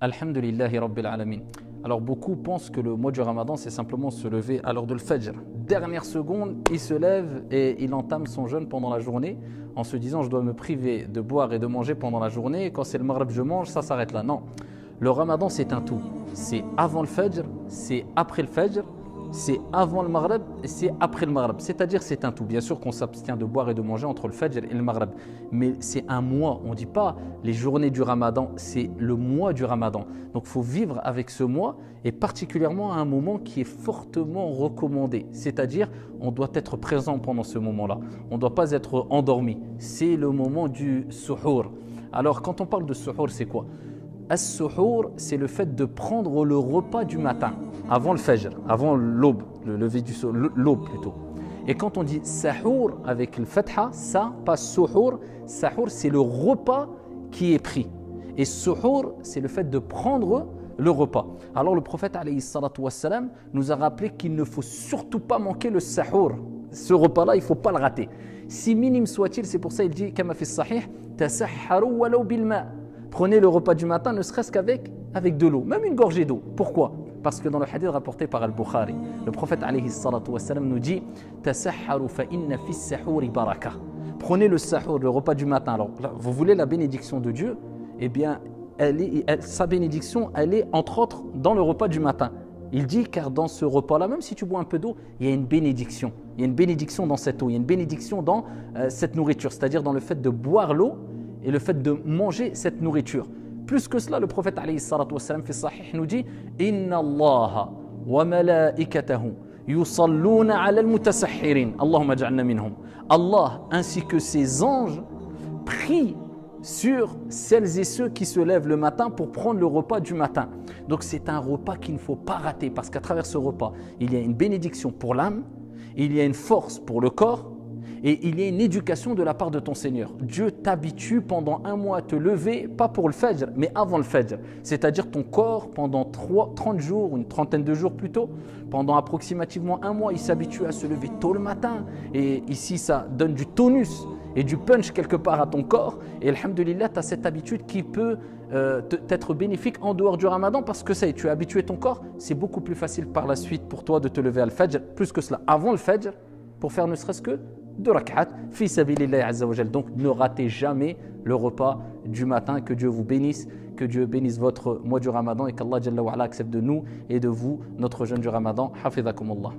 Alhamdulillahi Rabbil Alamin. Alors beaucoup pensent que le mois du Ramadan c'est simplement se lever à l'heure de l'Fajr. Dernière seconde, il se lève et il entame son jeûne pendant la journée en se disant je dois me priver de boire et de manger pendant la journée et quand c'est le Maghrib je mange, ça s'arrête là. Non, le Ramadan c'est un tout. C'est avant le Fajr, c'est après le Fajr, c'est avant le Maghrib et c'est après le Maghrib. C'est-à-dire c'est un tout. Bien sûr qu'on s'abstient de boire et de manger entre le Fajr et le Maghrib. Mais c'est un mois. On ne dit pas les journées du Ramadan, c'est le mois du Ramadan. Donc il faut vivre avec ce mois et particulièrement à un moment qui est fortement recommandé. C'est-à-dire on doit être présent pendant ce moment-là. On ne doit pas être endormi. C'est le moment du suhour. Alors quand on parle de suhour, c'est quoi ? As-suhour, c'est le fait de prendre le repas du matin, avant le fajr, avant l'aube, le lever du soleil, l'aube plutôt. Et quand on dit sahour avec le fatha, ça, pas suhour, sahour c'est le repas qui est pris. Et suhour, c'est le fait de prendre le repas. Alors le prophète alayhi salatu wassalam nous a rappelé qu'il ne faut surtout pas manquer le sahour. Ce repas-là, il ne faut pas le rater. Si minime soit-il, c'est pour ça qu'il dit, kama fi sahih, tasahharu walau bil ma'. Prenez le repas du matin ne serait-ce qu'avec de l'eau, même une gorgée d'eau. Pourquoi ? Parce que dans le hadith rapporté par Al-Bukhari, le prophète alayhi salatu wassalam nous dit tasahharu fa inna fi as-sahuri baraka. Prenez le sahur, le repas du matin. Alors, là, vous voulez la bénédiction de Dieu ? Eh bien, sa bénédiction, elle est entre autres dans le repas du matin. Il dit car dans ce repas-là, même si tu bois un peu d'eau, il y a une bénédiction. Il y a une bénédiction dans cette eau, il y a une bénédiction dans cette nourriture, c'est-à-dire dans le fait de boire l'eau et le fait de manger cette nourriture. Plus que cela, le prophète alayhi salatu wassalam fi sahih nous dit Inna Allaha wa malaikatahu yusalluna ala al-mutasahhirin. Allahumma ja'alna minhum. Allah ainsi que ses anges prient sur celles et ceux qui se lèvent le matin pour prendre le repas du matin. Donc c'est un repas qu'il ne faut pas rater parce qu'à travers ce repas, il y a une bénédiction pour l'âme, il y a une force pour le corps, et il y a une éducation de la part de ton Seigneur. Dieu t'habitue pendant un mois à te lever, pas pour le Fajr, mais avant le Fajr. C'est-à-dire ton corps, pendant 30 jours, une trentaine de jours plutôt, pendant approximativement un mois, il s'habitue à se lever tôt le matin. Et ici, ça donne du tonus et du punch quelque part à ton corps. Et alhamdoulilah, tu as cette habitude qui peut t'être bénéfique en dehors du Ramadan parce que ça y est, tu as habitué ton corps. C'est beaucoup plus facile par la suite pour toi de te lever à le Fajr, plus que cela, avant le Fajr, pour faire ne serait-ce que 2 rak'at fi sabilillahi azza wa jal. Donc ne ratez jamais le repas du matin. Que Dieu vous bénisse, que Dieu bénisse votre mois du Ramadan et qu'Allah Jalla wa ala accepte de nous et de vous notre jeûne du Ramadan. Hafidhakumullah.